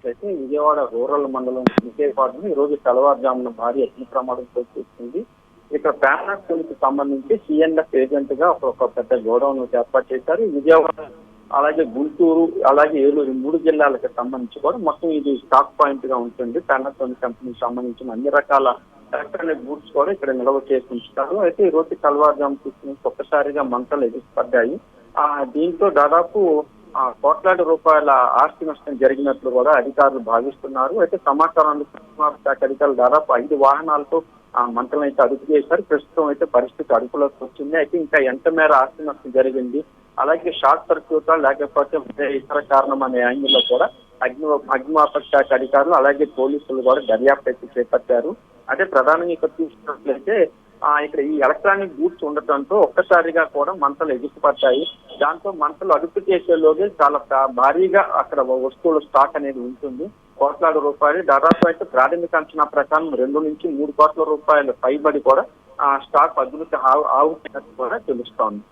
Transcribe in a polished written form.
చూసుకున్నట్లయితే విజయవాడ రూరల్ మండలం విజయవాడను ఈ రోజు తెల్లవారుజామున భారీ అగ్ని ప్రమాదం చోటు చేసుకుంది. ఇక్కడ ప్యానాక్కి సంబంధించి సిఎన్ఎఫ్ ఏజెంట్ గా ఒక పెద్ద గోడౌన్ ఏర్పాటు చేశారు. విజయవాడ అలాగే గుంటూరు అలాగే ఏలూరు 3 జిల్లాలకు సంబంధించి కూడా మొత్తం ఇది స్టాక్ పాయింట్ గా ఉంటుంది. ప్యానాసోనిక్ కంపెనీకి సంబంధించిన అన్ని రకాల ఎలక్ట్రానిక్ గూడ్స్ కూడా ఇక్కడ నిల్వ చేసి ఉంచుతారు. అయితే ఈ రోజు తెల్లవారుజాము చూసుకుని ఒక్కసారిగా మంటలు ఎగిసిపడ్డాయి. దీంతో దాదాపు కోట్లాది రూపాయల ఆస్తి నష్టం జరిగినట్లు కూడా అధికారులు భావిస్తున్నారు. అయితే సమాచారం అందుకున్న శాఖ అధికారులు దాదాపు 5 వాహనాలతో మంటలను అయితే అదుపు చేశారు. ప్రస్తుతం అయితే పరిస్థితి అదుపులోకి వచ్చింది. అయితే ఇంకా ఎంత మేర ఆస్తి నష్టం జరిగింది, అలాగే షార్ట్ సర్క్యూట్ లేకపోతే ఇతర కారణం అనే యాంగిల్లో కూడా అగ్నిమాపక శాఖ అధికారులు అలాగే పోలీసులు కూడా దర్యాప్తు అయితే చేపట్టారు. అదే ప్రధానంగా ఇక్కడ చూసినట్లయితే ఇక్కడ ఈ ఎలక్ట్రానిక్ గూడ్స్ ఉండటంతో ఒక్కసారిగా కూడా మంటలు ఎగిసిపడ్డాయి. దాంతో మంటలు అదుపు చేసేలోగే చాలా భారీగా అక్కడ వస్తువుల స్టాక్ అనేది ఉంటుంది. కోట్లాది రూపాయలు దాదాపు అయితే ప్రాథమిక అంచనా ప్రకారం 2 నుంచి 3 కోట్ల రూపాయల పైబడి కూడా స్టాక్ అదుపుకి ఆవుతున్నట్టు కూడా తెలుస్తోంది.